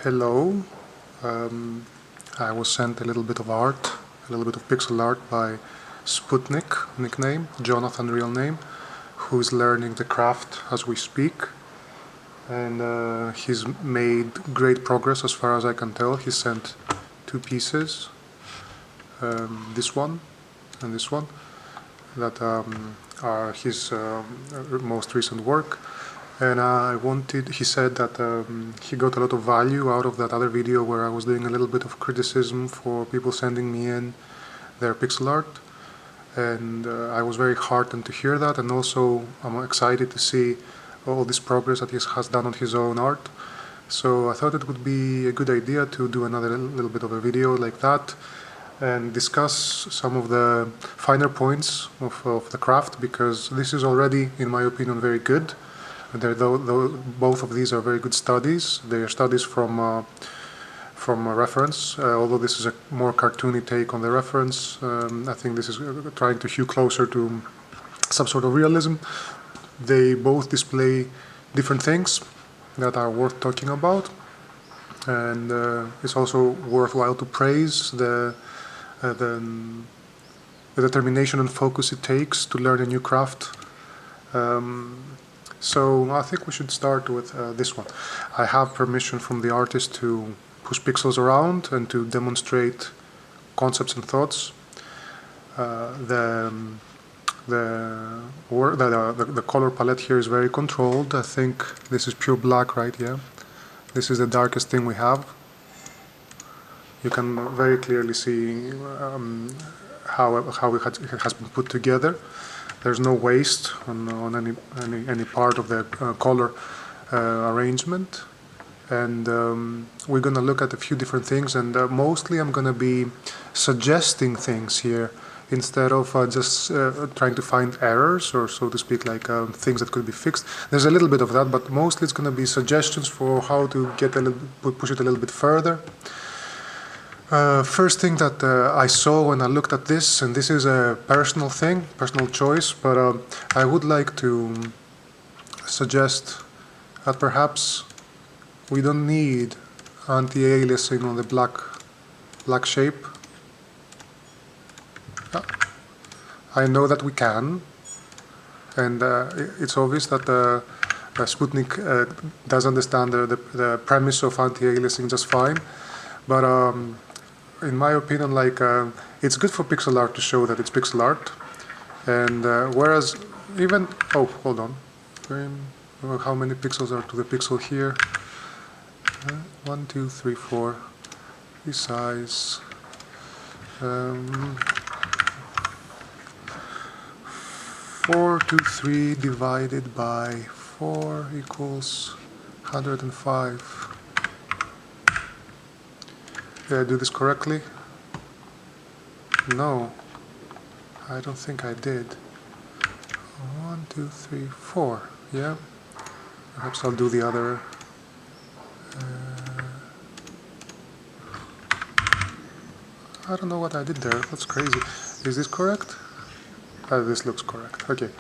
Hello. Um, I was sent a little bit of art, a little bit of pixel art by Spootnik, nickname, Jonathan real name, who's learning the craft as we speak. And he's made great progress as far as I can tell. He sent two pieces, this one and this one, that are his most recent work. And he said that he got a lot of value out of that other video where I was doing a little bit of criticism for people sending me in their pixel art. And I was very heartened to hear that, and also I'm excited to see all this progress that he has done on his own art. So I thought it would be a good idea to do another little bit of a video like that and discuss some of the finer points of the craft, because this is already, in my opinion, very good. Both of these are very good studies. They are studies from a reference, although this is a more cartoony take on the reference. I think this is trying to hew closer to some sort of realism. They both display different things that are worth talking about, and it's also worthwhile to praise the determination and focus it takes to learn a new craft. So I think we should start with this one. I have permission from the artist to push pixels around and to demonstrate concepts and thoughts. The color palette here is very controlled. I think this is pure black, right? Yeah. This is the darkest thing we have. You can very clearly see how it has been put together. There's no waste on any part of the color arrangement, and we're going to look at a few different things, and mostly I'm going to be suggesting things here instead of just trying to find errors, or so to speak, like things that could be fixed. There's a little bit of that, but mostly it's going to be suggestions for how to get push it a little bit further. First thing that I saw when I looked at this, and this is a personal thing, personal choice, but I would like to suggest that perhaps we don't need anti-aliasing on the black shape. I know that we can, and it's obvious that Sputnik does understand the premise of anti-aliasing just fine, but in my opinion, it's good for pixel art to show that it's pixel art, and whereas even hold on, how many pixels are to the pixel here? 1, 2, 3, 4. Resize. 423 divided by 4 equals 105. Did I do this correctly? No, I don't think I did. 1, 2, 3, 4. Yeah. Perhaps I'll do the other. I don't know what I did there. That's crazy. Is this correct? This looks correct. Okay.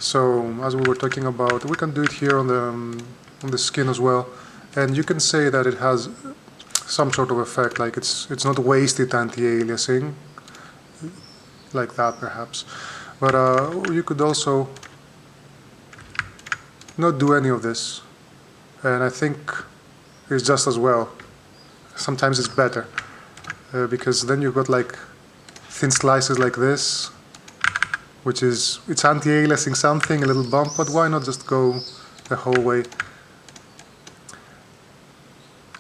So as we were talking about, we can do it here on the skin as well, and you can say that it has some sort of effect, like it's not wasted anti-aliasing, like that perhaps. But you could also not do any of this, and I think it's just as well. Sometimes it's better, because then you've got like thin slices like this, which is, it's anti-aliasing something, a little bump, but why not just go the whole way?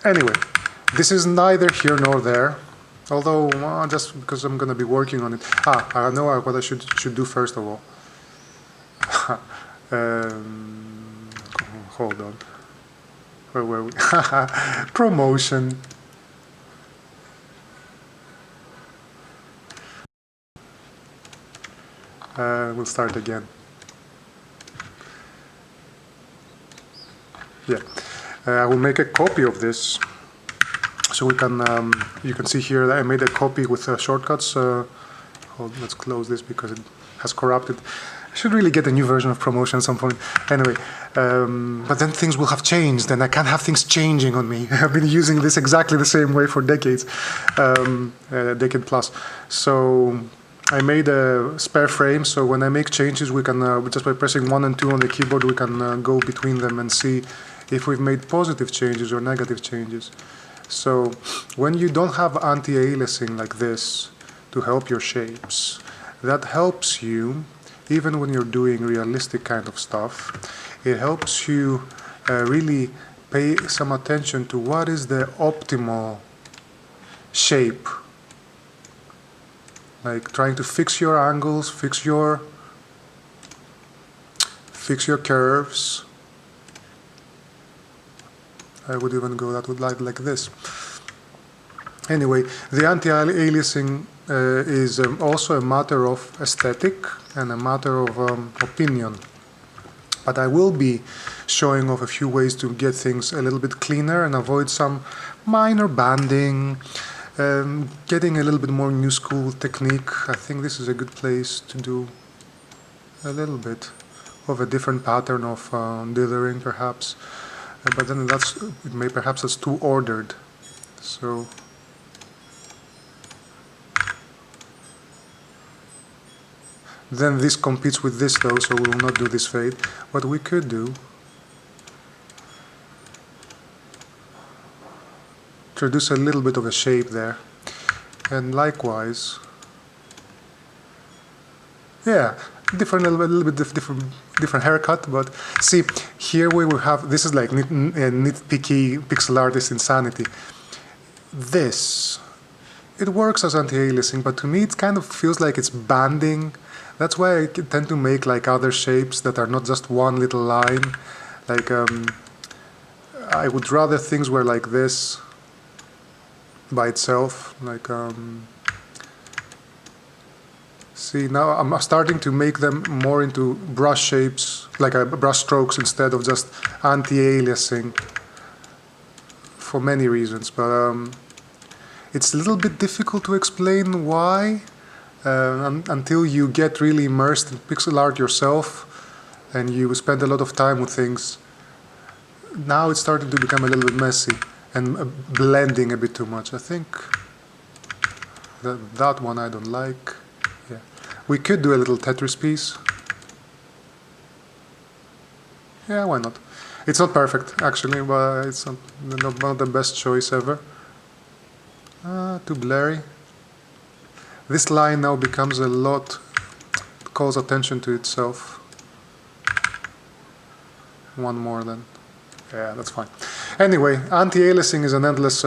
Anyway, this is neither here nor there, although just because I'm going to be working on it. I know what I should do first of all. Hold on. Where were we? Promotion. We'll start again. Yeah. I will make a copy of this, so we can. You can see here that I made a copy with shortcuts. Let's close this because it has corrupted. I should really get a new version of promotion at some point. Anyway, but then things will have changed, and I can't have things changing on me. I've been using this exactly the same way for decades, a decade plus. So I made a spare frame, so when I make changes, we can, just by pressing 1 and 2 on the keyboard, we can go between them and see if we've made positive changes or negative changes. So when you don't have anti-aliasing like this to help your shapes, that helps you, even when you're doing realistic kind of stuff, it helps you really pay some attention to what is the optimal shape. Like trying to fix your angles, fix your curves. I would even go that would like this. Anyway, the anti-aliasing is also a matter of aesthetic and a matter of opinion. But I will be showing off a few ways to get things a little bit cleaner and avoid some minor banding, getting a little bit more new school technique. I think this is a good place to do a little bit of a different pattern of dithering, perhaps. But then perhaps that's too ordered. So then this competes with this though, so we will not do this fade. What we could do, introduce a little bit of a shape there, and likewise, yeah, a little bit different haircut. But see, here we will have, this is like nitpicky pixel artist insanity. This, it works as anti-aliasing, but to me it kind of feels like it's banding. That's why I tend to make like other shapes that are not just one little line. Like I would rather things were like this by itself. Like see, now I'm starting to make them more into brush shapes, like brush strokes instead of just anti-aliasing, for many reasons. But it's a little bit difficult to explain why. Until you get really immersed in pixel art yourself and you spend a lot of time with things. Now it's starting to become a little bit messy and blending a bit too much. I think that one I don't like. Yeah, we could do a little Tetris piece. Yeah, why not? It's not perfect actually, but it's not the best choice ever. Too blurry. This line now becomes a lot, calls attention to itself. One more then. Yeah, that's fine. Anyway, anti-aliasing is an endless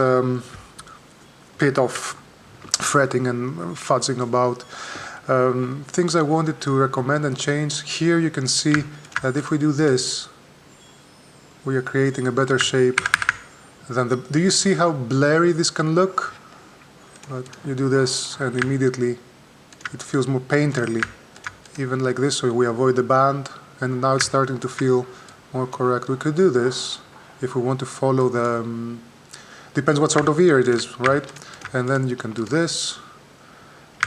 pit of fretting and futzing about. Things I wanted to recommend and change. Here you can see that if we do this, we are creating a better shape than the... Do you see how blurry this can look? But you do this and immediately it feels more painterly, even like this, so we avoid the band, and now it's starting to feel more correct. We could do this if we want to follow the, depends what sort of ear it is, right? And then you can do this,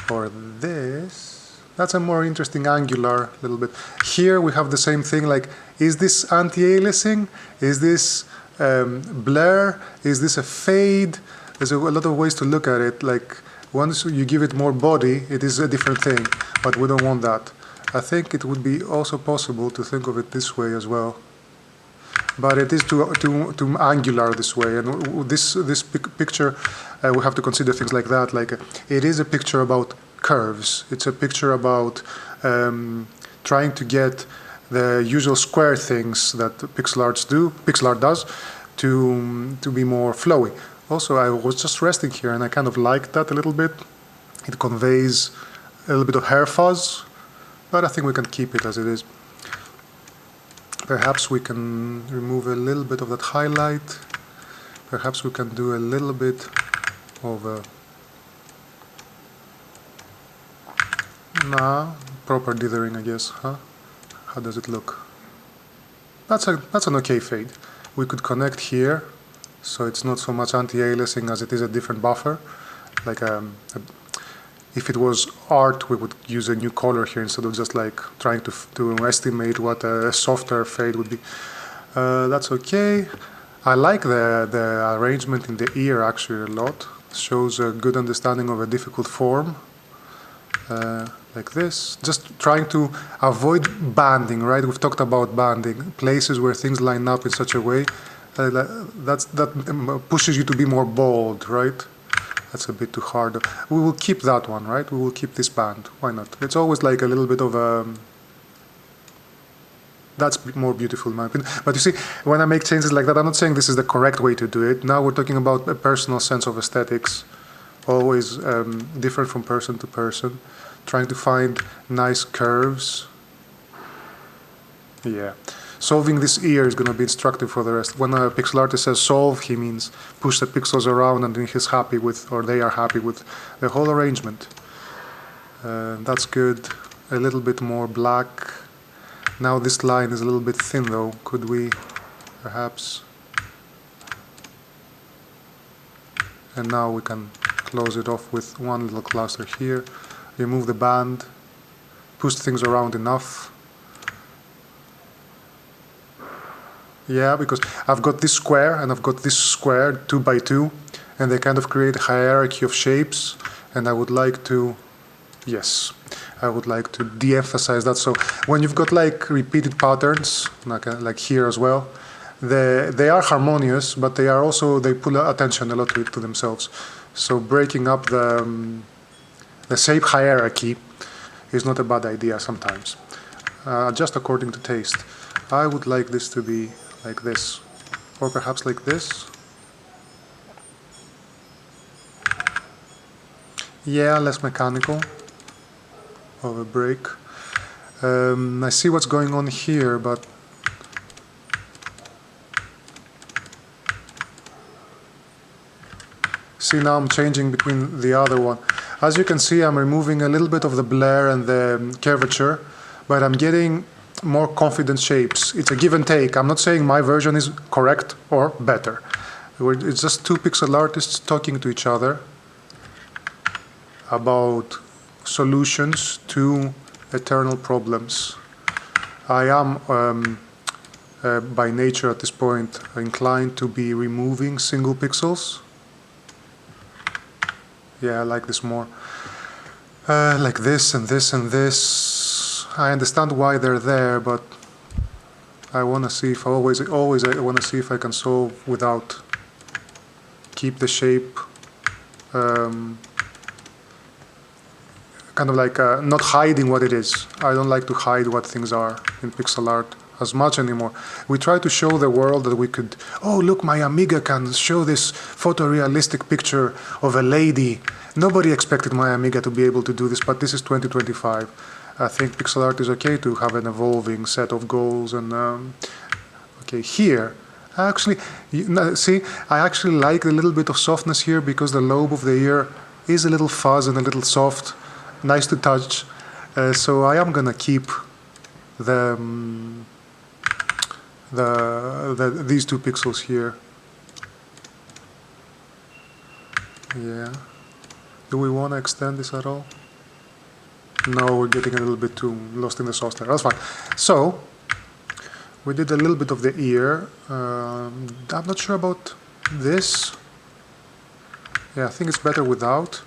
or this. That's a more interesting angular little bit. Here we have the same thing, like, is this anti-aliasing? Is this blur? Is this a fade? There's a lot of ways to look at it. Like, once you give it more body, it is a different thing, but we don't want that. I think it would be also possible to think of it this way as well. But it is too angular this way, and this picture, we have to consider things like that. Like, it is a picture about curves. It's a picture about trying to get the usual square things that pixel art does, to be more flowy. Also, I was just resting here and I kind of liked that a little bit. It conveys a little bit of hair fuzz, but I think we can keep it as it is. Perhaps we can remove a little bit of that highlight. Perhaps we can do a little bit of a... proper dithering, I guess, huh? How does it look? That's an okay fade. We could connect here, so it's not so much anti-aliasing as it is a different buffer, like If it was art, we would use a new color here instead of just like trying to estimate what a softer fade would be. That's okay. I like the arrangement in the ear actually a lot. It shows a good understanding of a difficult form. Like this. Just trying to avoid banding, right? We've talked about banding. Places where things line up in such a way that pushes you to be more bold, right? That's a bit too hard. We will keep that one, right? We will keep this band. Why not? It's always like a little bit of a... That's more beautiful in my opinion. But you see, when I make changes like that, I'm not saying this is the correct way to do it. Now we're talking about a personal sense of aesthetics, always different from person to person, trying to find nice curves. Yeah. Solving this ear is going to be instructive for the rest. When a pixel artist says solve, he means push the pixels around and then he's happy with, or they are happy with, the whole arrangement. That's good. A little bit more black. Now this line is a little bit thin though. Could we perhaps... And now we can close it off with one little cluster here. Remove the band. Push things around enough. Yeah, because I've got this square and I've got this square 2 by 2, and they kind of create a hierarchy of shapes, and I would like to, yes, I would like to de-emphasize that. So when you've got like repeated patterns, like here as well, they are harmonious, but they are also, they pull attention a lot to themselves. So breaking up the shape hierarchy is not a bad idea sometimes, just according to taste. I would like this to be like this, or perhaps like this. Yeah, less mechanical of a break. I see what's going on here, but see, now I'm changing between the other one. As you can see, I'm removing a little bit of the blur and the curvature, but I'm getting more confident shapes. It's a give and take. I'm not saying my version is correct or better. It's just two pixel artists talking to each other about solutions to eternal problems. I am by nature at this point inclined to be removing single pixels. Yeah, I like this more. Like this and this and this. I understand why they're there, but I want to see if always I want to see if I can solve without keep the shape kind of like not hiding what it is. I don't like to hide what things are in pixel art as much anymore. We try to show the world that we could, oh look, my Amiga can show this photorealistic picture of a lady. Nobody expected my Amiga to be able to do this, but this is 2025. I think pixel art is okay to have an evolving set of goals, and okay, here, actually, see, I actually like a little bit of softness here because the lobe of the ear is a little fuzz and a little soft, nice to touch, so I am gonna keep these 2 pixels here. Yeah. Do we want to extend this at all? No, we're getting a little bit too lost in the sauce there. That's fine. So, we did a little bit of the ear. I'm not sure about this. Yeah, I think it's better without.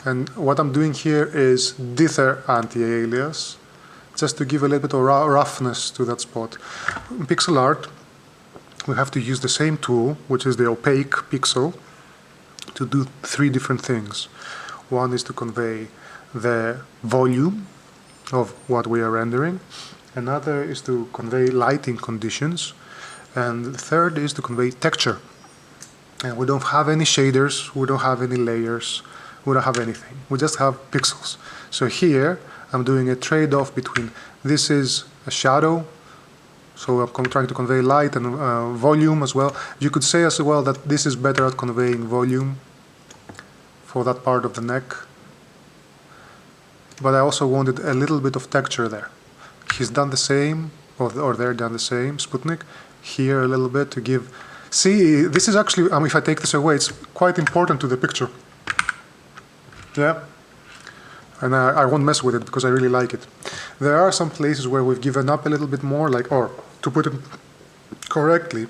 And what I'm doing here is dither anti-alias, just to give a little bit of roughness to that spot. In pixel art, we have to use the same tool, which is the opaque pixel, to do 3 different things. One is to convey the volume of what we are rendering. Another is to convey lighting conditions. And the third is to convey texture. And we don't have any shaders, we don't have any layers, we don't have anything. We just have pixels. So here I'm doing a trade-off between this is a shadow, so I'm trying to convey light and volume as well. You could say as well that this is better at conveying volume for that part of the neck. But I also wanted a little bit of texture there. He's done the same, or they're done the same, Sputnik. Here a little bit to give... See, this is actually, if I take this away, it's quite important to the picture. Yeah, and I won't mess with it because I really like it. There are some places where we've given up a little bit more, like, or to put it correctly,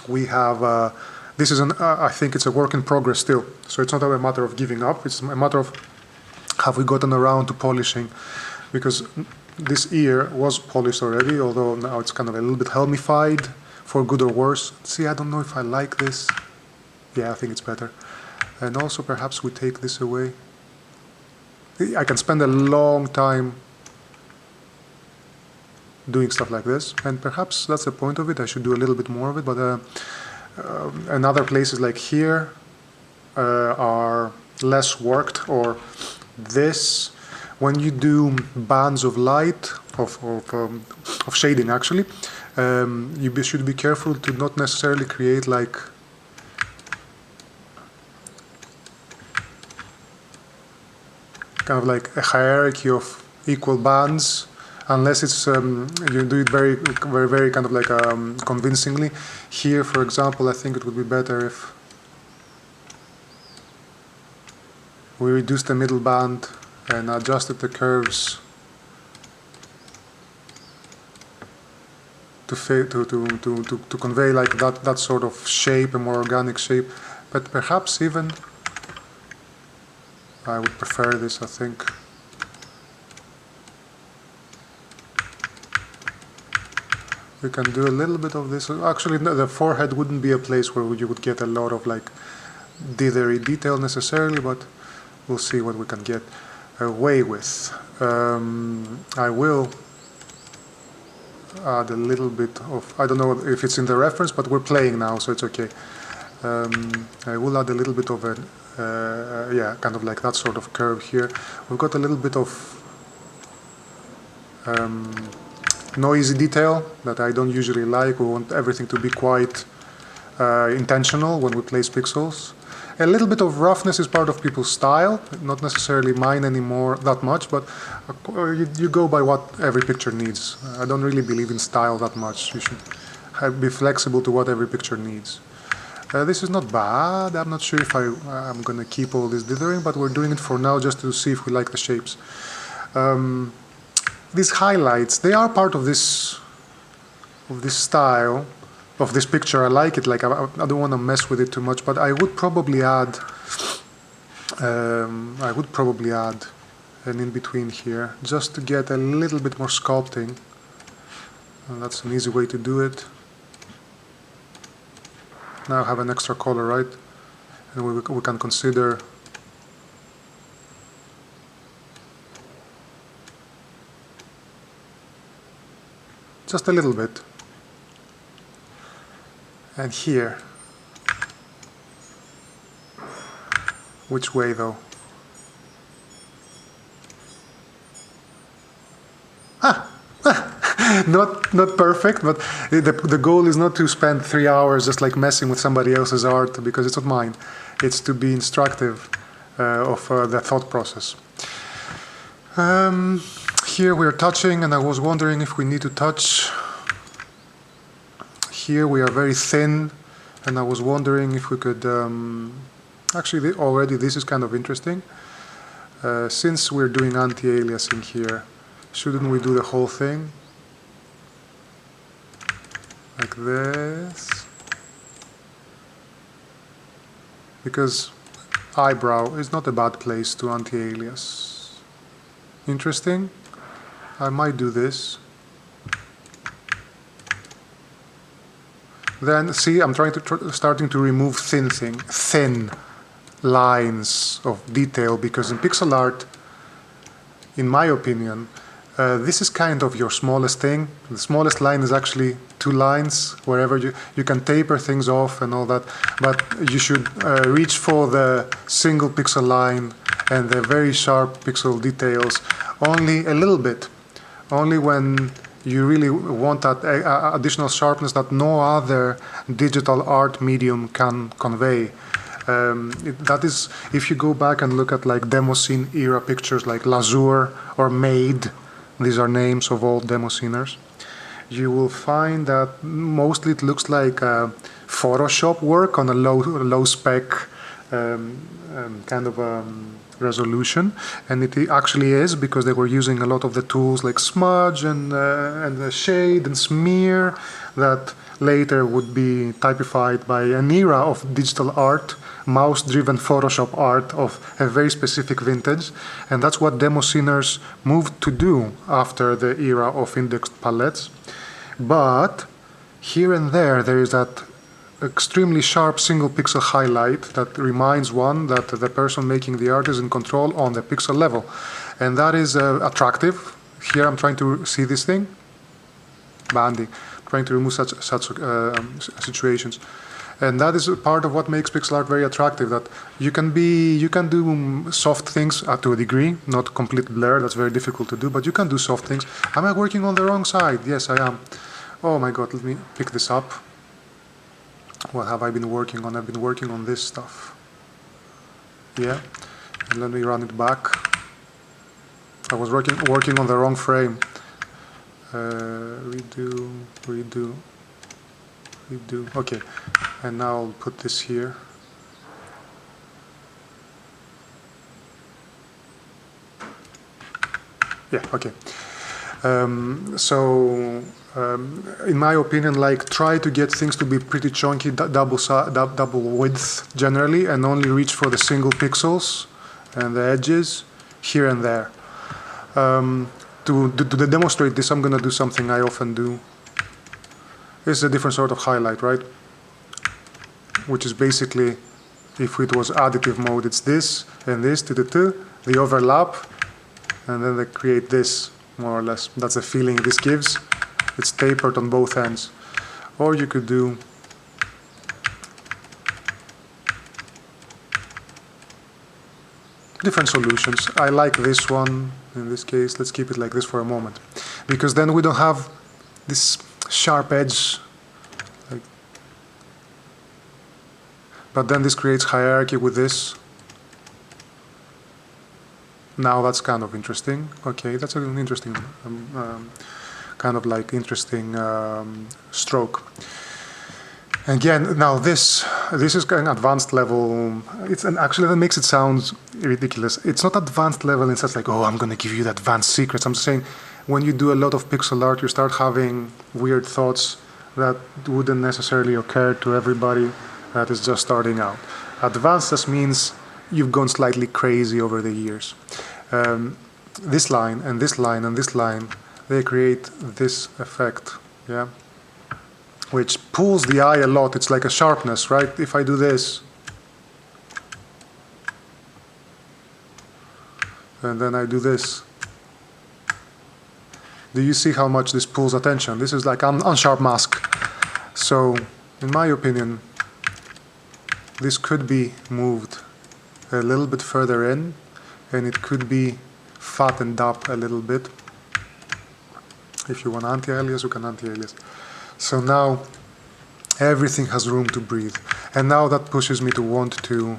we have, this is I think it's a work in progress still. So it's not a matter of giving up, it's a matter of have we gotten around to polishing, because this ear was polished already, although now it's kind of a little bit helmified, for good or worse. See, I don't know if I like this. Yeah, I think it's better. And also perhaps we take this away. I can spend a long time doing stuff like this, and perhaps that's the point of it. I should do a little bit more of it, but and other places like here are less worked, or this, when you do bands of light, of shading actually, you should be careful to not necessarily create like kind of like a hierarchy of equal bands, unless it's you do it very kind of like convincingly. Here, for example, I think it would be better if we reduce the middle band and adjusted the curves to convey like that sort of shape, a more organic shape. But perhaps even I would prefer this, I think. We can do a little bit of this. Actually, no, the forehead wouldn't be a place where you would get a lot of like dithery detail necessarily, but we'll see what we can get away with. I will add a little bit of, I don't know if it's in the reference, but we're playing now, so it's okay. I will add a little bit of a, yeah, kind of like that sort of curve here. We've got a little bit of noisy detail that I don't usually like. We want everything to be quite intentional when we place pixels. A little bit of roughness is part of people's style, not necessarily mine anymore that much, but you go by what every picture needs. I don't really believe in style that much. You should be flexible to what every picture needs. This is not bad. I'm not sure if I'm going to keep all this dithering, but we're doing it for now just to see if we like the shapes. These highlights, they are part of this style, of this picture. I like it. Like I don't want to mess with it too much, but I would probably add an in between here just to get a little bit more sculpting. And that's an easy way to do it. Now I have an extra color, right? And we can consider just a little bit. And here. Which way though? Not perfect, but the goal is not to spend 3 hours just like messing with somebody else's art, because it's not mine. It's to be instructive of the thought process. Here we're touching, and I was wondering if we need to touch. Here we are very thin, and I was wondering if we could, actually already this is kind of interesting. Since we're doing anti-aliasing here, shouldn't we do the whole thing? Like this. Because eyebrow is not a bad place to anti-alias. Interesting. I might do this. Then see, I'm starting to remove thin lines of detail, because in pixel art, in my opinion, this is kind of your smallest thing. The smallest line is actually 2 lines, wherever you can taper things off and all that, but you should reach for the single pixel line and the very sharp pixel details only a little bit, only when you really want that additional sharpness that no other digital art medium can convey. That is, if you go back and look at like demo scene era pictures like Lazur or Made, these are names of old demo sceners, you will find that mostly it looks like Photoshop work on a low spec kind of resolution, and it actually is, because they were using a lot of the tools like smudge and the shade and smear that later would be typified by an era of digital art, mouse-driven Photoshop art of a very specific vintage, and that's what demo sceners moved to do after the era of indexed palettes. But here and there is that extremely sharp single pixel highlight that reminds one that the person making the art is in control on the pixel level, and that is attractive. Here I'm trying to see this thing, banding, trying to remove such situations, and that is part of what makes pixel art very attractive. That you can do soft things to a degree, not complete blur. That's very difficult to do, but you can do soft things. Am I working on the wrong side? Yes, I am. Oh my God, let me pick this up. What have I been working on? I've been working on this stuff. Yeah, and let me run it back. I was working on the wrong frame. Redo. Okay, and now I'll put this here. Yeah, okay. In my opinion, like, try to get things to be pretty chunky, double width generally, and only reach for the single pixels and the edges here and there. To demonstrate this, I'm gonna do something I often do. This is a different sort of highlight, right? Which is basically, if it was additive mode, it's this and this, the overlap, and then they create this, more or less. That's the feeling this gives. It's tapered on both ends. Or you could do different solutions. I like this one in this case. Let's keep it like this for a moment, because then we don't have this sharp edge. But then this creates hierarchy with this. Now that's kind of interesting. Okay, that's an interesting kind of like interesting stroke. Again, now this is an advanced level. Actually that makes it sound ridiculous. It's not advanced level in such like, oh, I'm going to give you the advanced secrets. I'm just saying, when you do a lot of pixel art, you start having weird thoughts that wouldn't necessarily occur to everybody that is just starting out. Advanced just means you've gone slightly crazy over the years. This line and this line and this line, they create this effect, yeah, which pulls the eye a lot. It's like a sharpness, right? If I do this, and then I do this, do you see how much this pulls attention? This is like an unsharp mask. So, in my opinion, this could be moved a little bit further in, and it could be fattened up a little bit. If you want anti-alias, you can anti-alias. So now everything has room to breathe. And now that pushes me to want to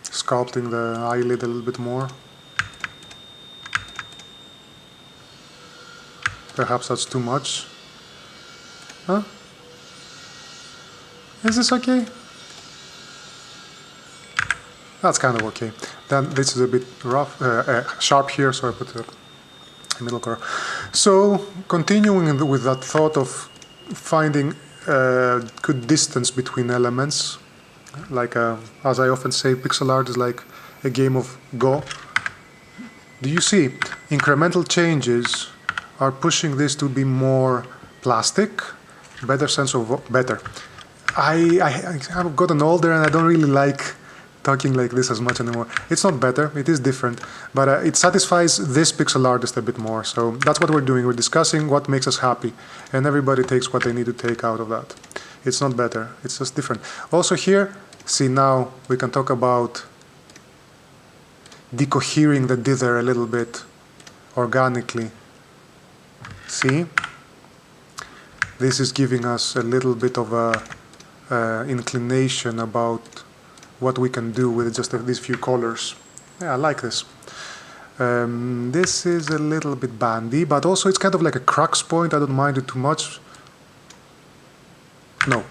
sculpting the eyelid a little bit more. Perhaps that's too much. Huh? Is this okay? That's kind of okay. Then this is a bit rough, sharp here, so I put a middle color. So continuing with that thought of finding good distance between elements, like as I often say, pixel art is like a game of Go. Do you see? Incremental changes are pushing this to be more plastic, better sense of better. I've gotten older and I don't really like talking like this as much anymore. It's not better, it is different, but it satisfies this pixel artist a bit more. So that's what we're doing. We're discussing what makes us happy, and everybody takes what they need to take out of that. It's not better, it's just different. Also here, see, now we can talk about decohering the dither a little bit organically. See? This is giving us a little bit of a inclination about what we can do with just these few colors. Yeah, I like this. This is a little bit bandy, but also it's kind of like a crux point. I don't mind it too much. No.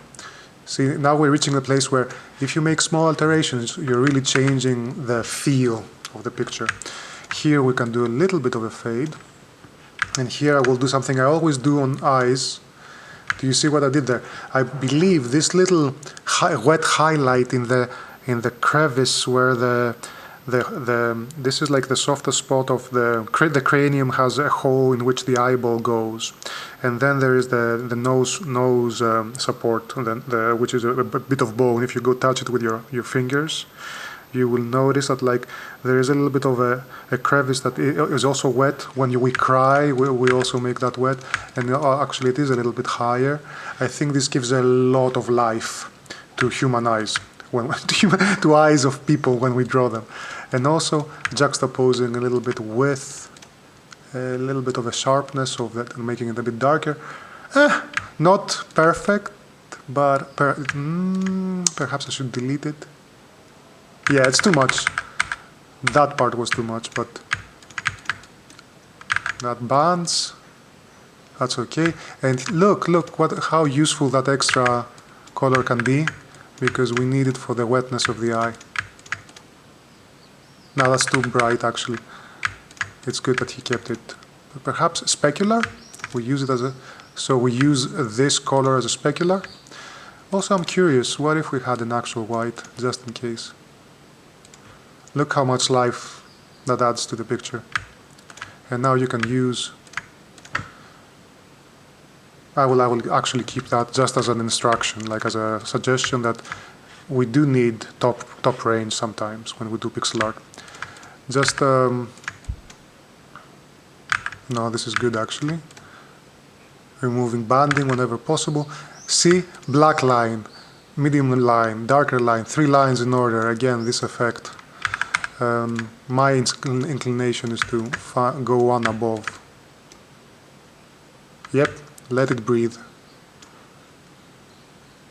See, now we're reaching the place where if you make small alterations, you're really changing the feel of the picture. Here we can do a little bit of a fade. And here I will do something I always do on eyes. Do you see what I did there? I believe this little wet highlight in the crevice where this is like the softest spot of the cranium has a hole in which the eyeball goes, and then there is the nose support, which is a bit of bone. If you go touch it with your fingers, you will notice that like there is a little bit of a crevice that is also wet. When we cry, we also make that wet, and actually it is a little bit higher. I think this gives a lot of life to human eyes, to eyes of people when we draw them. And also juxtaposing a little bit with a little bit of a sharpness of that and making it a bit darker. Not perfect, but perhaps I should delete it. Yeah, it's too much. That part was too much, but that bands, that's okay. And look how useful that extra color can be, because we need it for the wetness of the eye. Now that's too bright actually. It's good that he kept it. But perhaps specular? We use it as a... So we use this color as a specular. Also I'm curious, what if we had an actual white, just in case? Look how much life that adds to the picture. And now you can use... I will actually keep that just as an instruction, like as a suggestion that we do need top range sometimes when we do pixel art. Just, no, this is good actually. Removing banding whenever possible. See, black line, medium line, darker line, 3 lines in order. Again, this effect. My inclination is to go one above. Yep, let it breathe.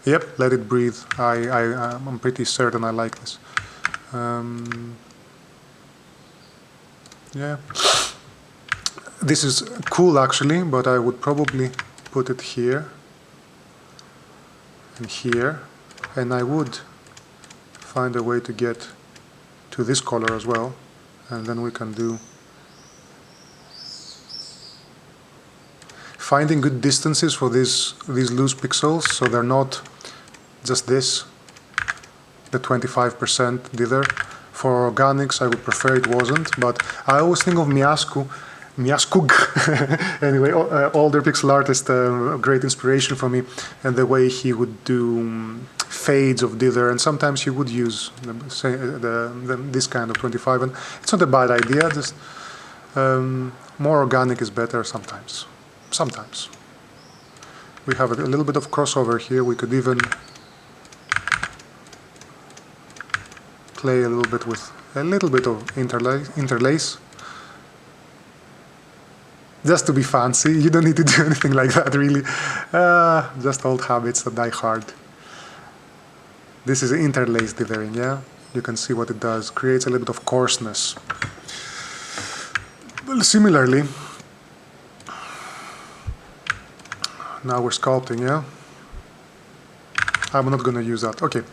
Yep, let it breathe. I'm pretty certain I like this. Yeah, this is cool actually, but I would probably put it here and here, and I would find a way to get to this color as well, and then we can do finding good distances for these loose pixels, so they're not just this, the 25% dither. For organics, I would prefer it wasn't, but I always think of Miaskug, anyway, older pixel artist, great inspiration for me, and the way he would do fades of dither, and sometimes he would use this kind of 25, and it's not a bad idea, just more organic is better sometimes. Sometimes. We have a little bit of crossover here, we could even play a little bit with a little bit of interlace. Just to be fancy, you don't need to do anything like that really. Just old habits that die hard. This is interlace dithering, yeah? You can see what it does, creates a little bit of coarseness. Well, similarly, now we're sculpting, yeah? I'm not gonna use that, okay.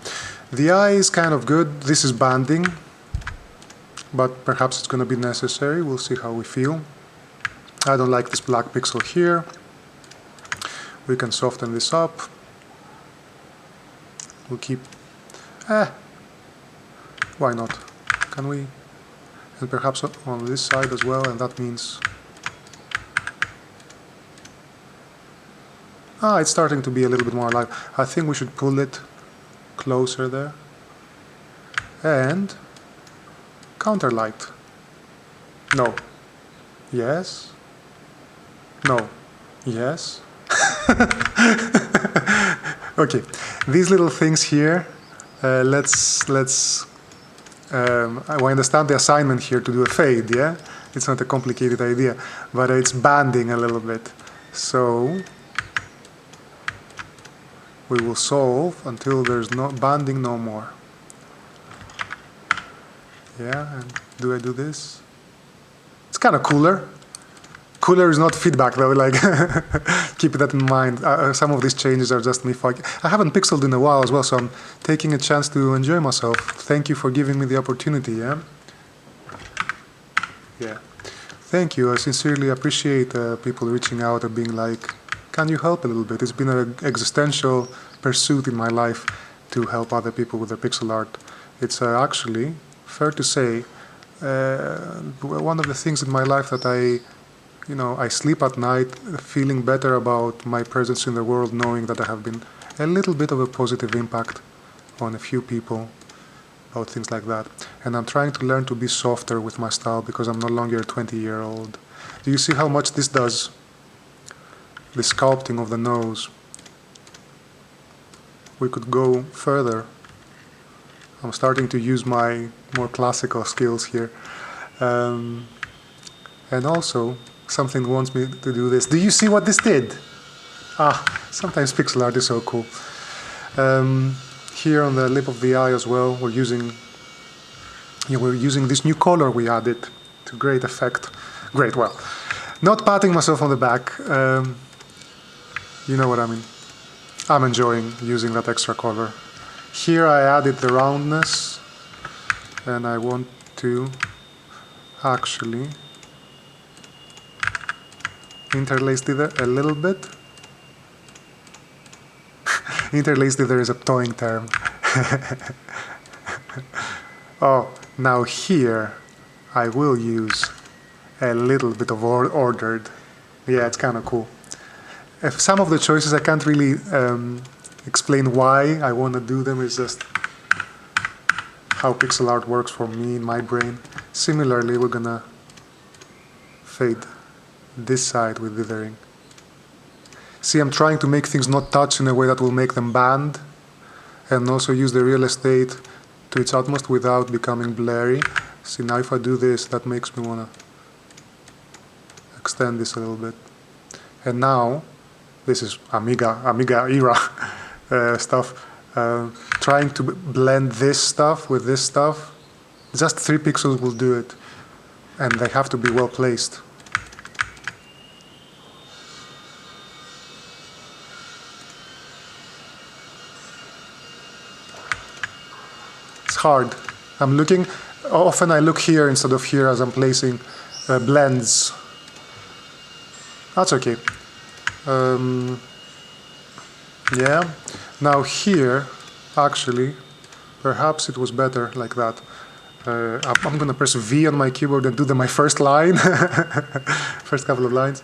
The eye is kind of good. This is banding, but perhaps it's going to be necessary. We'll see how we feel. I don't like this black pixel here. We can soften this up. We'll keep... why not? Can we? And perhaps on this side as well, and that means... it's starting to be a little bit more alive. I think we should pull it closer there, and counter light. No. Yes. No. Yes. Okay, these little things here, I understand the assignment here to do a fade, yeah? It's not a complicated idea, but it's banding a little bit. So we will solve until there's no banding no more. Yeah, and do I do this? It's kind of cooler. Cooler is not feedback though, like keep that in mind. Some of these changes are just me fucking. I haven't pixeled in a while as well, so I'm taking a chance to enjoy myself. Thank you for giving me the opportunity, yeah? Yeah. Thank you. I sincerely appreciate people reaching out and being like, can you help a little bit? It's been an existential pursuit in my life to help other people with their pixel art. It's actually, fair to say, one of the things in my life that I sleep at night feeling better about my presence in the world, knowing that I have been a little bit of a positive impact on a few people about things like that. And I'm trying to learn to be softer with my style because I'm no longer a 20-year-old. Do you see how much this does? The sculpting of the nose. We could go further. I'm starting to use my more classical skills here. And also, something wants me to do this. Do you see what this did? Sometimes pixel art is so cool. Here on the lip of the eye as well, we're using this new color we added to great effect. Great, well, not patting myself on the back. You know what I mean. I'm enjoying using that extra color. Here I added the roundness, and I want to actually interlace it a little bit. Interlace dither is a towing term. Oh, now here I will use a little bit of ordered. Yeah, it's kind of cool. If some of the choices I can't really explain why I want to do them, it's just how pixel art works for me in my brain. Similarly, we're gonna fade this side with dithering. See, I'm trying to make things not touch in a way that will make them band, and also use the real estate to its utmost without becoming blurry. See, now if I do this, that makes me want to extend this a little bit. And now, this is Amiga era stuff. Trying to blend this stuff with this stuff. Just 3 pixels will do it, and they have to be well placed. It's hard. I'm looking, often I look here instead of here as I'm placing blends. That's okay. Yeah. Now here, actually, perhaps it was better like that. I'm gonna press V on my keyboard and do my first line, first couple of lines.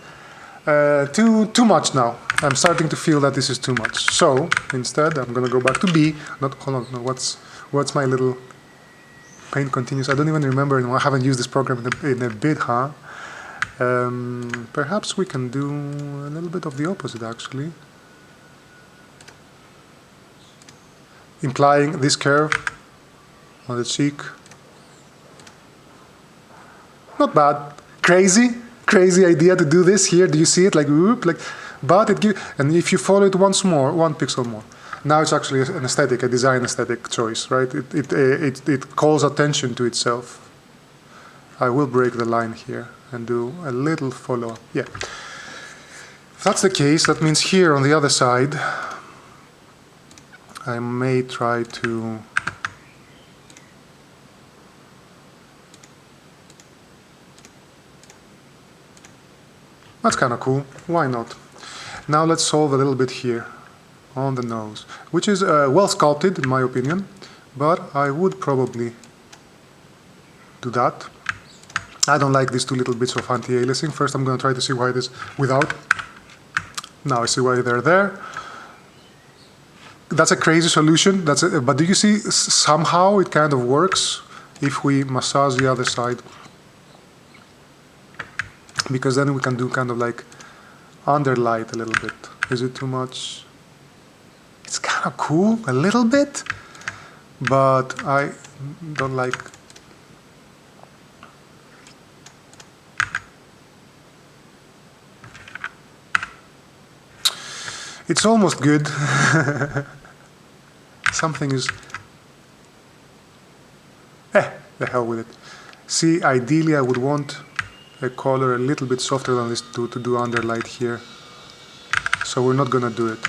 Too much now. I'm starting to feel that this is too much. So instead, I'm gonna go back to B. Hold on. No, what's my little paint continuous? I don't even remember anymore. I haven't used this program in a bit, huh? Perhaps we can do a little bit of the opposite, actually. Implying this curve on the cheek. Not bad. Crazy idea to do this here. Do you see it? Like, whoop, like, but it gives, and if you follow it once more, 1 pixel more. Now it's actually an aesthetic, a design aesthetic choice, right? It calls attention to itself. I will break the line here and do a little follow-up. Yeah. If that's the case, that means here on the other side, I may try to that's kind of cool. Why not? Now let's solve a little bit here on the nose, which is well sculpted in my opinion, but I would probably do that. I don't like these 2 little bits of anti-aliasing. First I'm going to try to see why this without. Now I see why they're there. That's a crazy solution. But do you see somehow it kind of works if we massage the other side? Because then we can do kind of like underlight a little bit. Is it too much? It's kind of cool, a little bit, but I don't like. It's almost good. Something is. The hell with it. See, ideally I would want a color a little bit softer than this to do underlight here. So we're not gonna do it.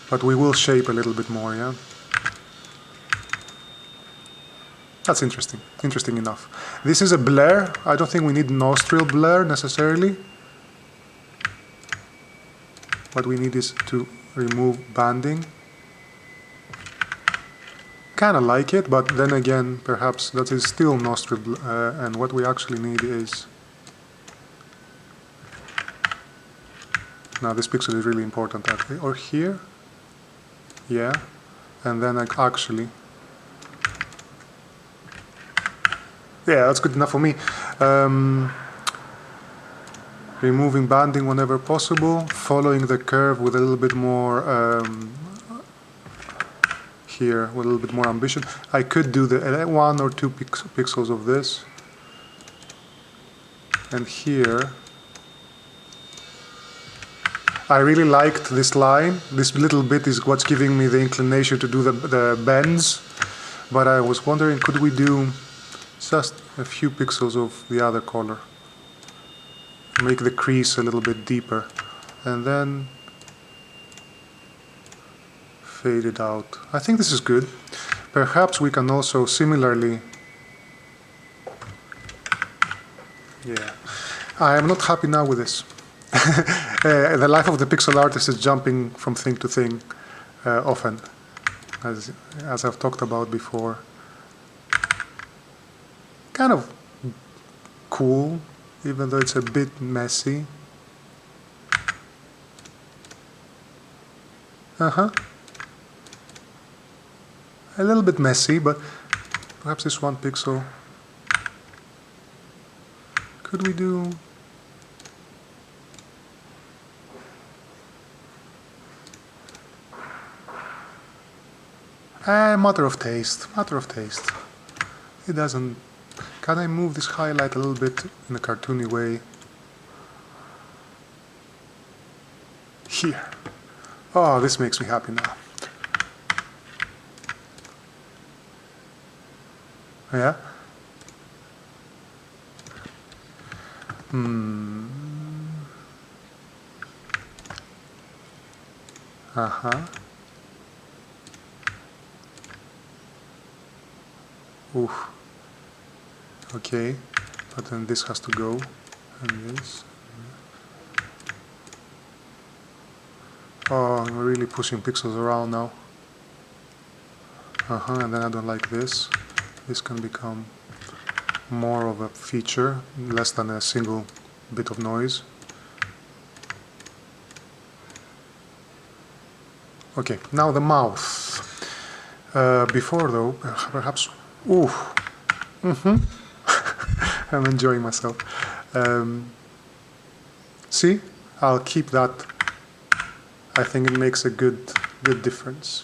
But we will shape a little bit more, yeah? That's interesting. Interesting enough. This is a blur. I don't think we need nostril blur necessarily. What we need is to remove banding. Kinda like it, but then again, perhaps that is still nostril blur, and what we actually need is... Now this pixel is really important actually. Or here. Yeah. And then actually... Yeah, that's good enough for me. Removing banding whenever possible, following the curve with a little bit more here, with a little bit more ambition. I could do the 1 or 2 pixels of this. And here, I really liked this line. This little bit is what's giving me the inclination to do the bends. But I was wondering, could we do just a few pixels of the other color, make the crease a little bit deeper, and then fade it out. I think this is good. Perhaps we can also similarly... Yeah, I am not happy now with this. The life of the pixel artist is jumping from thing to thing often, as I've talked about before. Kind of cool, even though it's a bit messy. A little bit messy, but perhaps this 1 pixel. Could we do... matter of taste, matter of taste. It doesn't... Can I move this highlight a little bit in a cartoony way? Here. Oh, this makes me happy now. Yeah? Ooh. Okay, but then this has to go, and this. Oh, I'm really pushing pixels around now. And then I don't like this. This can become more of a feature, less than a single bit of noise. Okay, now the mouth. Before though, perhaps... Ooh. I'm enjoying myself. See? I'll keep that. I think it makes a good difference.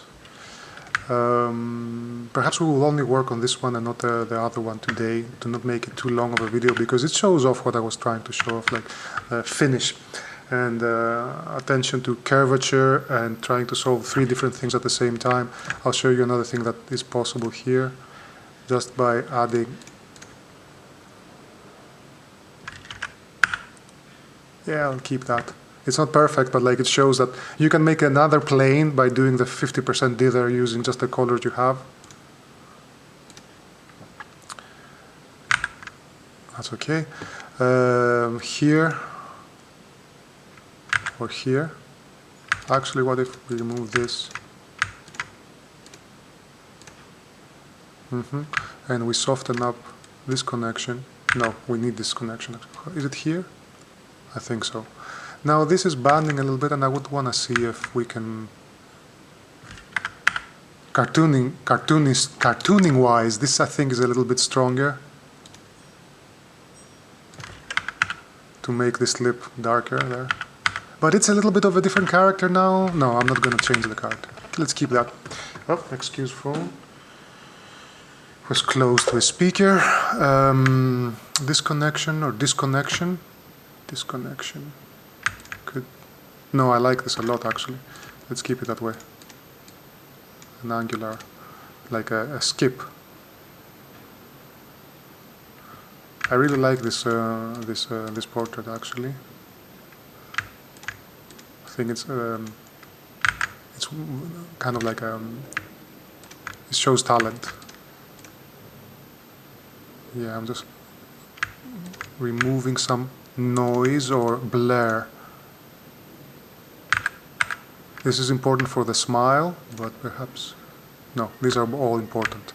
Perhaps we will only work on this one and not the other one today, to not make it too long of a video, because it shows off what I was trying to show off, like finish and attention to curvature and trying to solve 3 different things at the same time. I'll show you another thing that is possible here, just by adding... Yeah, I'll keep that. It's not perfect, but like it shows that you can make another plane by doing the 50% dither using just the colors you have. That's okay. Here or here. Actually, what if we remove this? And we soften up this connection. No, we need this connection. Is it here? I think so. Now this is banding a little bit, and I would want to see if we can... Cartooning wise, this I think is a little bit stronger. To make this lip darker there. But it's a little bit of a different character now. No, I'm not going to change the character. Let's keep that. Oh, excuse phone. Was close to a speaker. Disconnection or disconnection. Disconnection. Could... No, I like this a lot actually. Let's keep it that way. An angular, like a skip. I really like this portrait actually. I think it's kind of like it shows talent. Yeah, I'm just removing some noise or blur. This is important for the smile, but perhaps no. These are all important.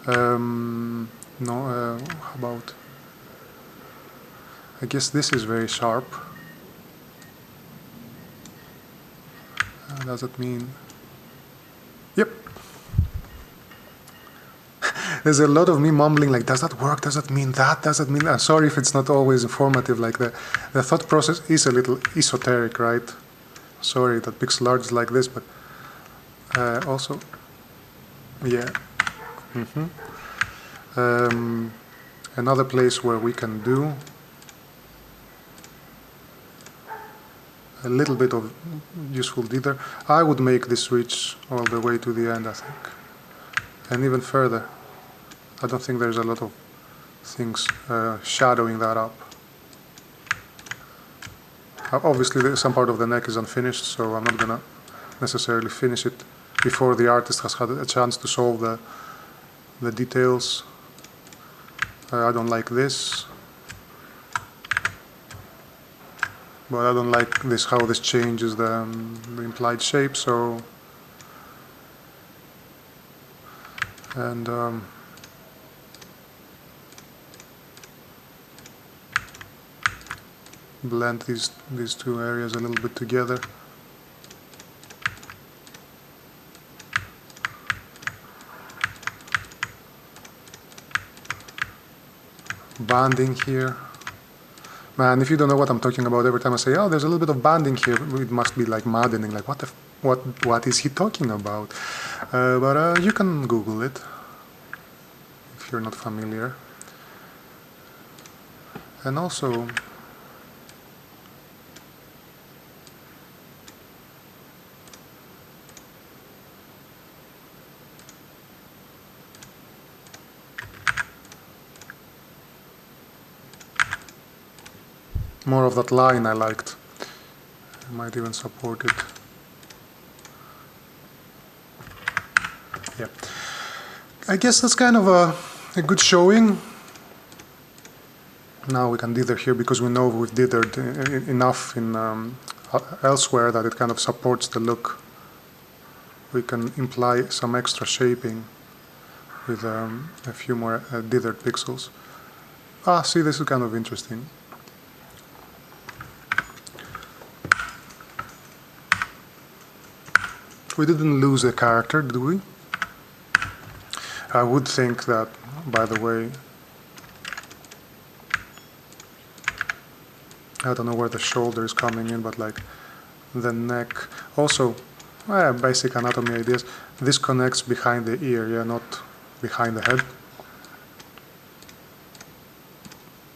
No, how about? I guess this is very sharp. Does it mean? Yep. There's a lot of me mumbling like, does that work? Does that mean that? Does that mean that? Sorry if it's not always informative. Like the thought process is a little esoteric, right? Sorry that pixel art is like this, but also, yeah. Another place where we can do a little bit of useful dither. I would make this reach all the way to the end, I think, and even further. I don't think there's a lot of things shadowing that up. Obviously, some part of the neck is unfinished, so I'm not gonna necessarily finish it before the artist has had a chance to solve the details. I don't like this, but I don't like this, how this changes the implied shape. So, and blend these two areas a little bit together. Banding here. Man, if you don't know what I'm talking about, every time I say, oh, there's a little bit of banding here, it must be like maddening, like what is he talking about? But you can Google it if you're not familiar. And also, more of that line I liked. I might even support it. Yeah. I guess that's kind of a good showing. Now we can dither here because we know we've dithered enough in elsewhere that it kind of supports the look. We can imply some extra shaping with a few more dithered pixels. See, this is kind of interesting. We didn't lose a character, did we? I would think that, by the way, I don't know where the shoulder is coming in, but like the neck. Also, basic anatomy ideas. This connects behind the ear, yeah, not behind the head.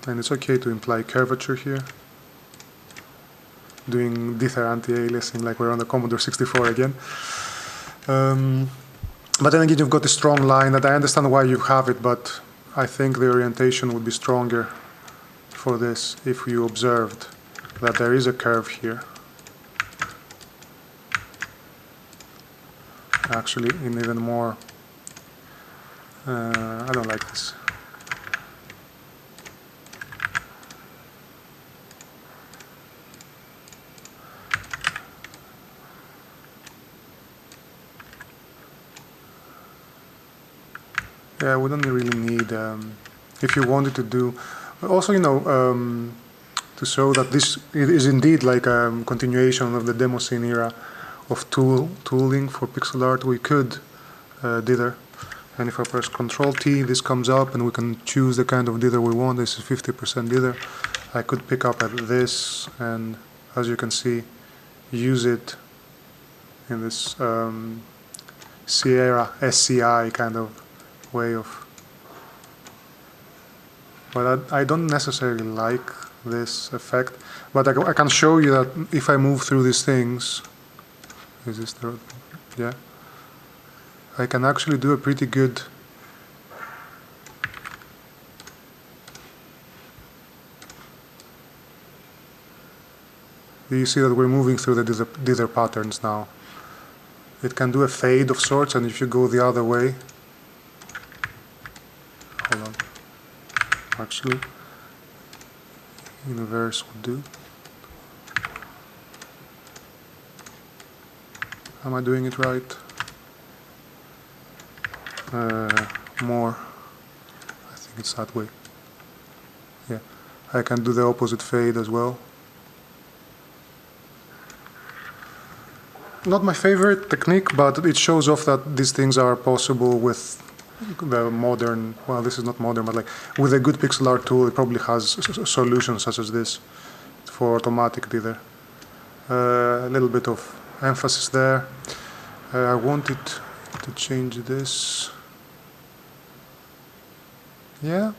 And it's okay to imply curvature here. Doing dither anti-aliasing like we're on the Commodore 64 again. But then again, you've got a strong line that I understand why you have it, but I think the orientation would be stronger for this if you observed that there is a curve here. Actually, in even more, I don't like this. Yeah, we don't really need, if you wanted to do, also, you know, to show that this is indeed like a continuation of the demo scene era of tooling for pixel art, we could dither. And if I press Ctrl T, this comes up and we can choose the kind of dither we want. This is 50% dither. I could pick up at this and, as you can see, use it in this Sierra SCI kind of way of, but I don't necessarily like this effect, but I can show you that if I move through these things, is this the, yeah, I can actually do a pretty good You see that we're moving through the dither patterns now. It can do a fade of sorts, and if you go the other way, hold on, actually, inverse would do. Am I doing it right? More. I think it's that way. Yeah, I can do the opposite fade as well. Not my favorite technique, but it shows off that these things are possible with the modern, well, this is not modern, but like with a good pixel art tool, it probably has solutions such as this for automatic dither. A little bit of emphasis there. I wanted to change this. Yeah.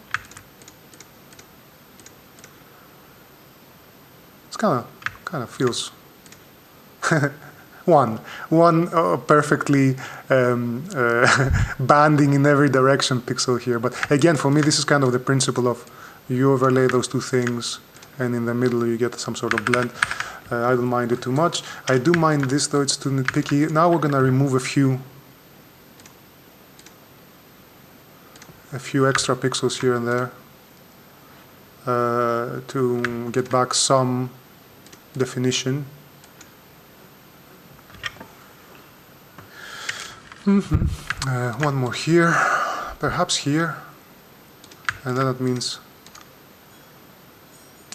It's kind of feels one perfectly banding in every direction pixel here. But again, for me, this is kind of the principle of you overlay those two things, and in the middle you get some sort of blend. I don't mind it too much. I do mind this though; it's too nitpicky. Now we're gonna remove a few extra pixels here and there to get back some definition. One more here, perhaps here, and then that means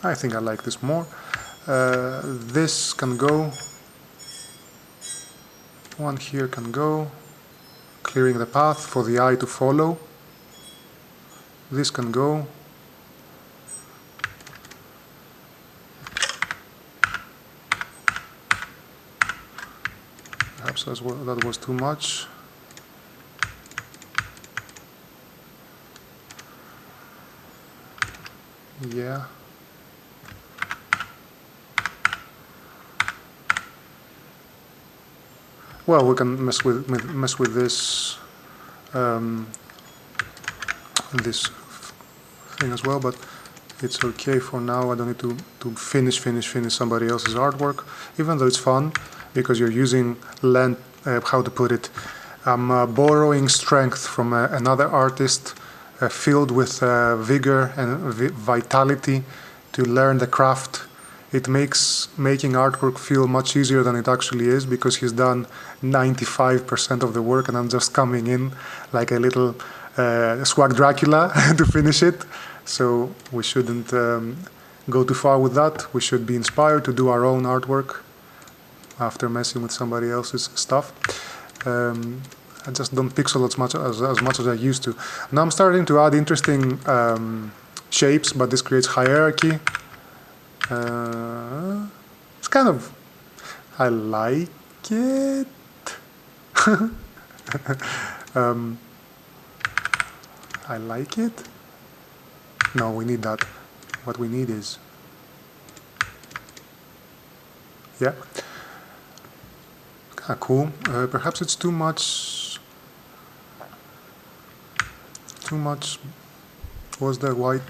I think I like this more. This can go, one here can go, clearing the path for the eye to follow. This can go. Perhaps that was too much. Yeah. Well, we can mess with this this thing as well, but it's okay for now. I don't need to finish somebody else's artwork, even though it's fun because you're using how to put it. I'm borrowing strength from another artist, filled with vigor and vitality to learn the craft. It makes making artwork feel much easier than it actually is because he's done 95% of the work and I'm just coming in like a little swag Dracula to finish it. So we shouldn't go too far with that. We should be inspired to do our own artwork after messing with somebody else's stuff. I just don't pixel as much as I used to. Now I'm starting to add interesting shapes, but this creates hierarchy. It's kind of, I like it. I like it. No, we need that. What we need is, yeah. Kind of cool. Perhaps it's too much. Was the white?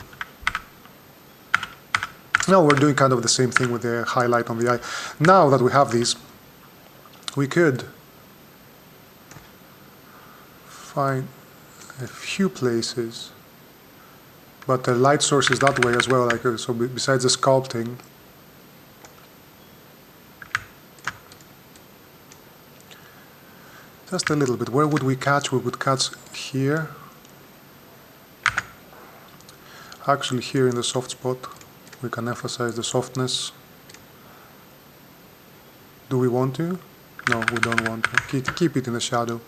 No, we're doing kind of the same thing with the highlight on the eye. Now that we have these, we could find a few places, but the light source is that way as well. Like so, besides the sculpting, just a little bit. Where would we catch? We would catch here. Actually, here in the soft spot, we can emphasize the softness. Do we want to? No, we don't want to. Keep it in the shadow.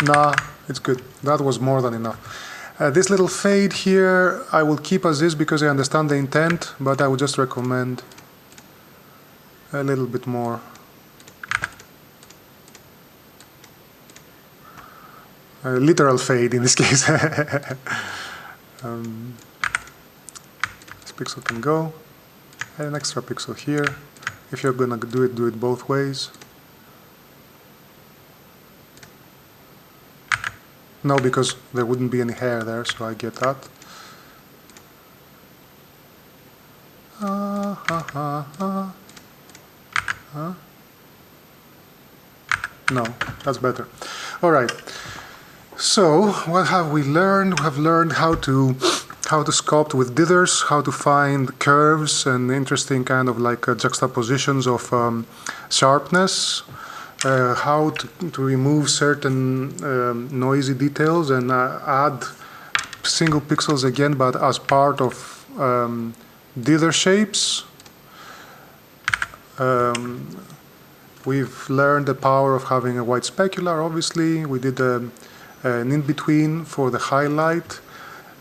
Nah, it's good. That was more than enough. This little fade here, I will keep as is because I understand the intent, but I would just recommend a little bit more. Literal fade in this case. This pixel can go, and an extra pixel here. If you're gonna do it both ways. No, because there wouldn't be any hair there, so I get that. No, that's better. All right. So what have we learned? We have learned how to sculpt with dithers, how to find curves and interesting kind of like juxtapositions of sharpness, how to remove certain noisy details and add single pixels again, but as part of dither shapes. We've learned the power of having a white specular, obviously. We did an in-between for the highlight.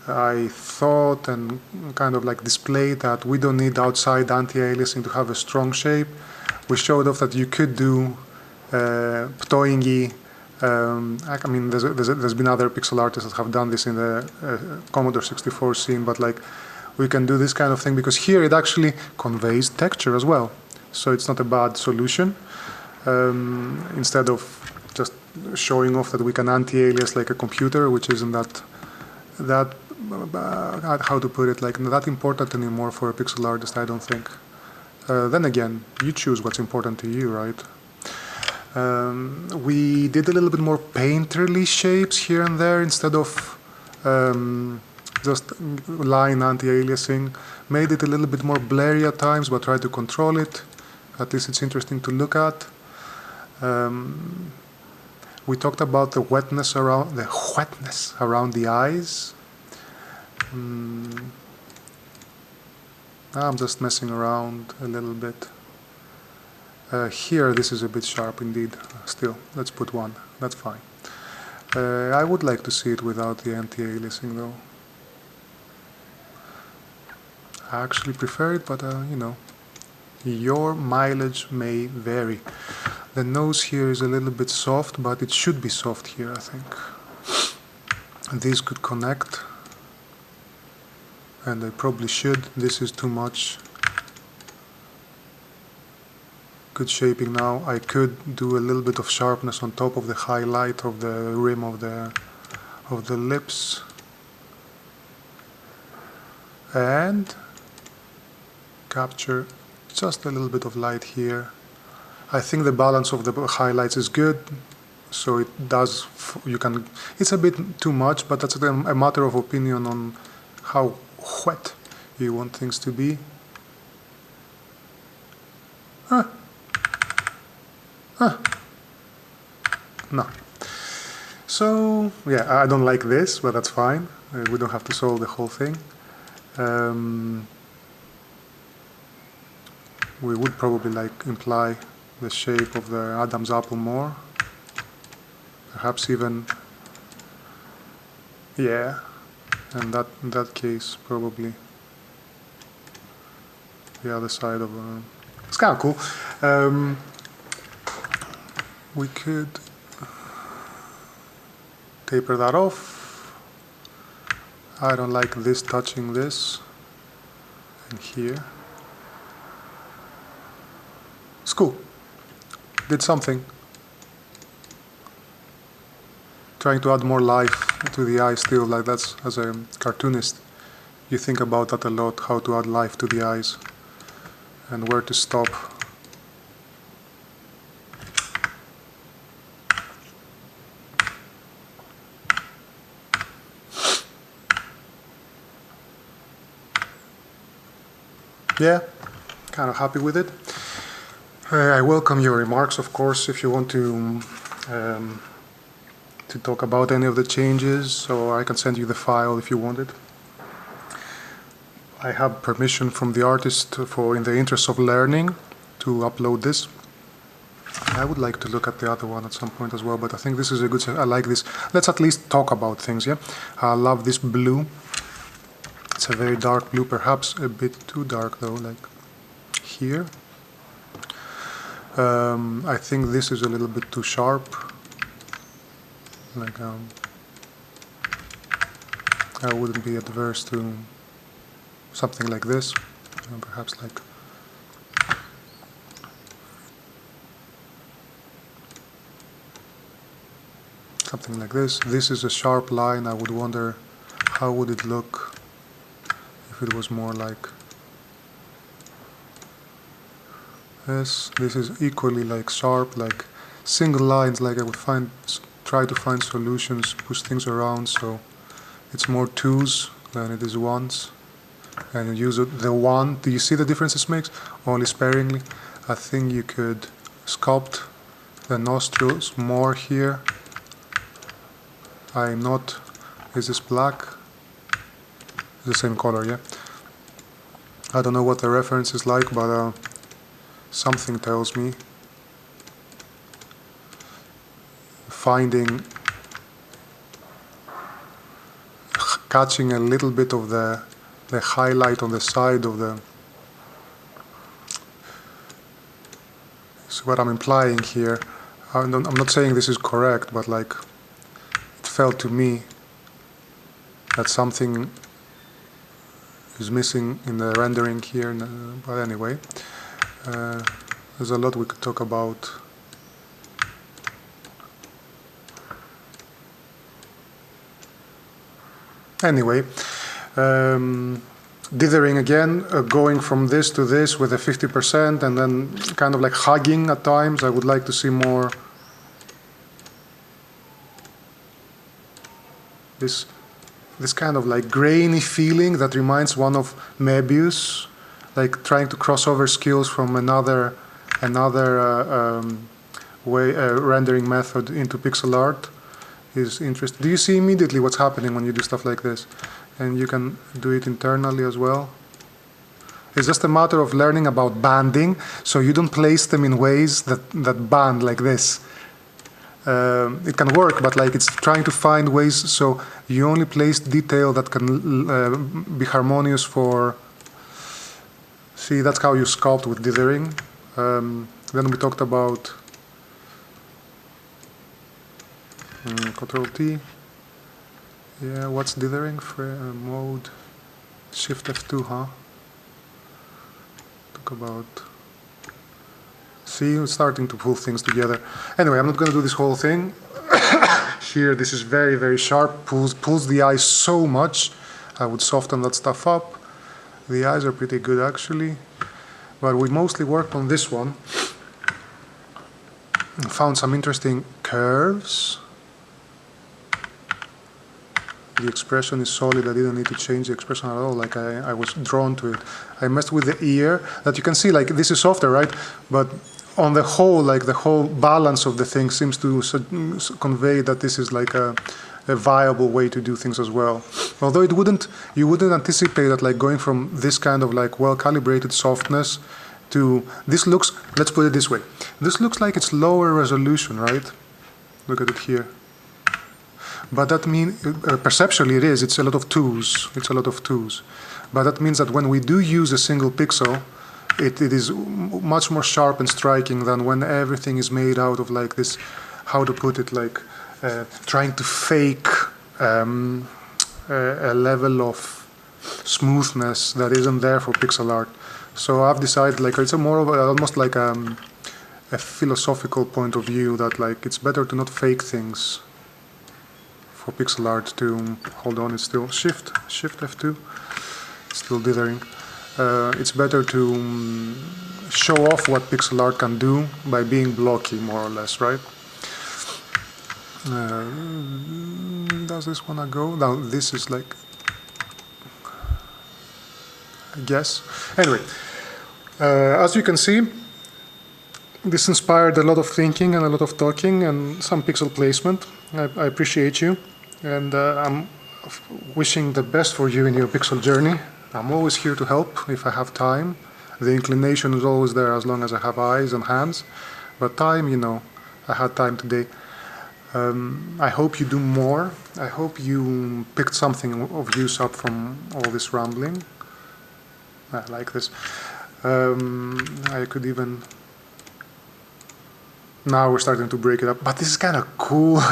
I thought and kind of like displayed that we don't need outside anti-aliasing to have a strong shape. We showed off that you could do ptoingy. I mean, there's been other pixel artists that have done this in the Commodore 64 scene, but like we can do this kind of thing because here it actually conveys texture as well. So it's not a bad solution. Instead of just showing off that we can anti-alias like a computer, which isn't that how to put it, like that important anymore for a pixel artist, I don't think. Then again, you choose what's important to you, right? We did a little bit more painterly shapes here and there instead of just line anti-aliasing. Made it a little bit more blurry at times, but tried to control it. At least it's interesting to look at. We talked about the wetness around the eyes. I'm just messing around a little bit. Here, this is a bit sharp indeed. Still, let's put 1. That's fine. I would like to see it without the anti-aliasing though. I actually prefer it, but you know, your mileage may vary. The nose here is a little bit soft, but it should be soft here, I think. These could connect, and they probably should. This is too much. Good shaping now. I could do a little bit of sharpness on top of the highlight of the rim of the lips. And capture just a little bit of light here. I think the balance of the highlights is good, so it does, it's a bit too much, but that's a matter of opinion on how wet you want things to be. No. So, yeah, I don't like this, but that's fine. We don't have to solve the whole thing. We would probably like imply the shape of the Adam's apple more. Perhaps even, yeah, and in that case probably the other side of it's kind of cool. We could taper that off. I don't like this touching this and here. It's cool. Did something. Trying to add more life to the eye still, like that's, as a cartoonist, you think about that a lot, how to add life to the eyes and where to stop. Yeah, kind of happy with it. I welcome your remarks, of course, if you want to talk about any of the changes, or I can send you the file if you want it. I have permission from the artist for, in the interest of learning, to upload this. I would like to look at the other one at some point as well, but I think this is a good, I like this. Let's at least talk about things, yeah? I love this blue. It's a very dark blue, perhaps a bit too dark though, like here. I think this is a little bit too sharp. Like I wouldn't be adverse to something like this, perhaps like something like this. This is a sharp line. I would wonder how would it look if it was more like Yes, this is equally like sharp, like single lines, like I would try to find solutions, push things around, so it's more twos than it is ones. And you use the one, do you see the difference this makes? Only sparingly. I think you could sculpt the nostrils more here. I'm not, is this black? It's the same color, yeah? I don't know what the reference is like, but something tells me. Catching a little bit of the highlight on the side of the. So what I'm implying here, I'm not saying this is correct, but like it felt to me that something is missing in the rendering here. But anyway, there's a lot we could talk about. Anyway, dithering again, going from this to this with a 50% and then kind of like hugging at times. I would like to see more this kind of like grainy feeling that reminds one of Möbius, like trying to cross over skills from another rendering method into pixel art is interesting. Do you see immediately what's happening when you do stuff like this? And you can do it internally as well. It's just a matter of learning about banding, so you don't place them in ways that band like this. It can work, but like it's trying to find ways so you only place detail that can be harmonious for. See, that's how you sculpt with dithering. Then we talked about Control T. Yeah, what's dithering? Mode. Shift F2, huh? Talk about. See, it's starting to pull things together. Anyway, I'm not going to do this whole thing. Here, this is very, very sharp. Pulls the eyes so much. I would soften that stuff up. The eyes are pretty good, actually. But we mostly worked on this one. Found some interesting curves. The expression is solid. I didn't need to change the expression at all. Like I was drawn to it. I messed with the ear. That you can see, like this is softer, right? But on the whole, like the whole balance of the thing seems to convey that this is like a viable way to do things as well. Although you wouldn't anticipate that, like going from this kind of like well-calibrated softness to this looks. Let's put it this way. This looks like it's lower resolution, right? Look at it here. But that means, perceptually it is, it's a lot of twos. It's a lot of twos. But that means that when we do use a single pixel, it is much more sharp and striking than when everything is made out of like this, how to put it, like trying to fake a level of smoothness that isn't there for pixel art. So I've decided, like, it's more of almost like a philosophical point of view that like it's better to not fake things. For pixel art to, hold on, it's still Shift F2, still dithering. It's better to show off what pixel art can do by being blocky, more or less, right? Does this wanna go? Now this is like, I guess. Anyway, as you can see, this inspired a lot of thinking and a lot of talking and some pixel placement. I appreciate you. And I'm wishing the best for you in your pixel journey. I'm always here to help if I have time. The inclination is always there as long as I have eyes and hands. But time, you know, I had time today. I hope you do more. I hope you picked something of use up from all this rambling. I like this. I could even... Now we're starting to break it up. But this is kind of cool.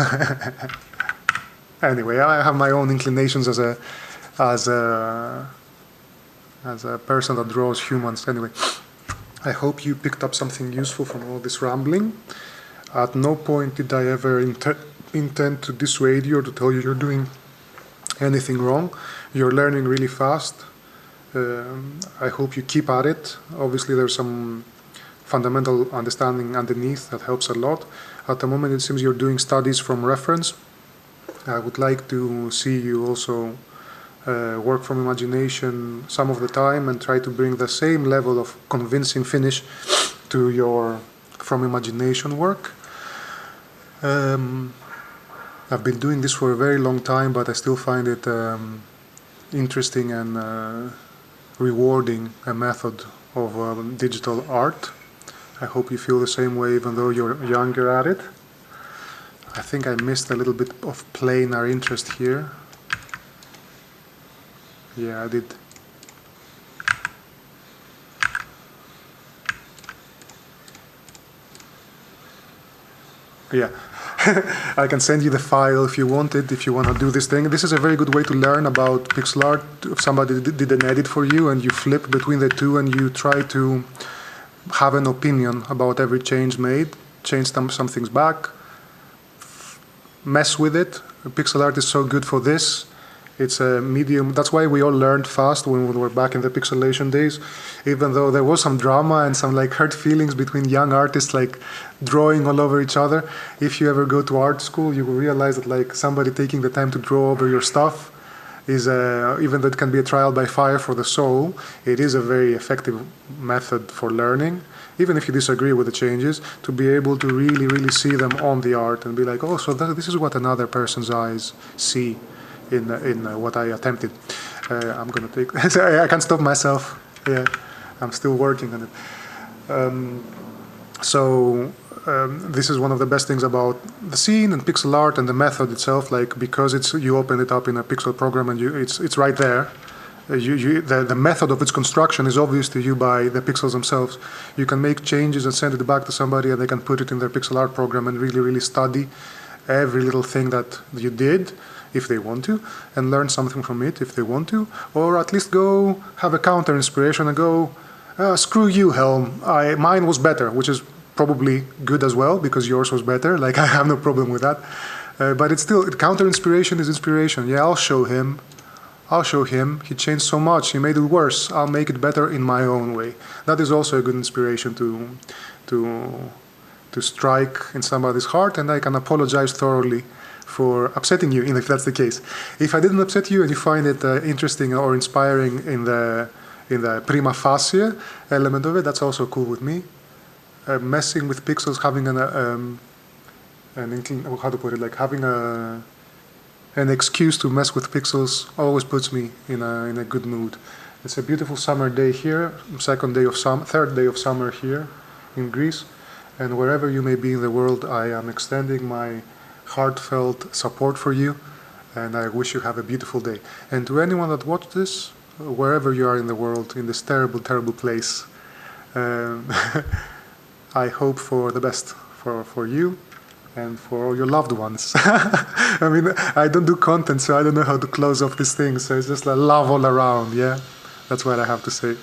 Anyway, I have my own inclinations as a person that draws humans. Anyway, I hope you picked up something useful from all this rambling. At no point did I ever intend to dissuade you or to tell you you're doing anything wrong. You're learning really fast. I hope you keep at it. Obviously, there's some fundamental understanding underneath that helps a lot. At the moment, it seems you're doing studies from reference. I would like to see you also work from imagination some of the time and try to bring the same level of convincing finish to your from imagination work. I've been doing this for a very long time, but I still find it interesting and rewarding a method of digital art. I hope you feel the same way even though you're younger at it. I think I missed a little bit of planar interest here. Yeah, I did. Yeah, I can send you the file if you want it, if you want to do this thing. This is a very good way to learn about pixel art. If somebody did an edit for you and you flip between the two and you try to have an opinion about every change made, change some things back, mess with it. Pixel art is so good for this. It's a medium. That's why we all learned fast when we were back in the pixelation days, even though there was some drama and some like hurt feelings between young artists like drawing all over each other. If you ever go to art school, you will realize that like somebody taking the time to draw over your stuff is even though it can be a trial by fire for the soul, it is a very effective method for learning. Even if you disagree with the changes, to be able to really see them on the art and be like, oh, so this is what another person's eyes see in what I attempted. I'm gonna take. I can't stop myself. Yeah, I'm still working on it. This is one of the best things about the scene and pixel art and the method itself. Like because you open it up in a pixel program and it's right there. The method of its construction is obvious to you by the pixels themselves. You can make changes and send it back to somebody, and they can put it in their pixel art program and really study every little thing that you did, if they want to, and learn something from it if they want to, or at least go have a counter inspiration and go, screw you, Helm, mine was better, which is probably good as well because yours was better. Like I have no problem with that, but it's still counter inspiration is inspiration. Yeah, I'll show him. He changed so much. He made it worse. I'll make it better in my own way. That is also a good inspiration to strike in somebody's heart, and I can apologize thoroughly for upsetting you, if that's the case. If I didn't upset you and you find it interesting or inspiring in the prima facie element of it, that's also cool with me. Messing with pixels, having how to put it, like having an excuse to mess with pixels always puts me in a good mood. It's a beautiful summer day here, third day of summer here in Greece, and wherever you may be in the world, I am extending my heartfelt support for you, and I wish you have a beautiful day. And to anyone that watched this, wherever you are in the world, in this terrible place, I hope for the best for you and for all your loved ones. I mean, I don't do content, so I don't know how to close off these things, so it's just like love all around, yeah? That's what I have to say.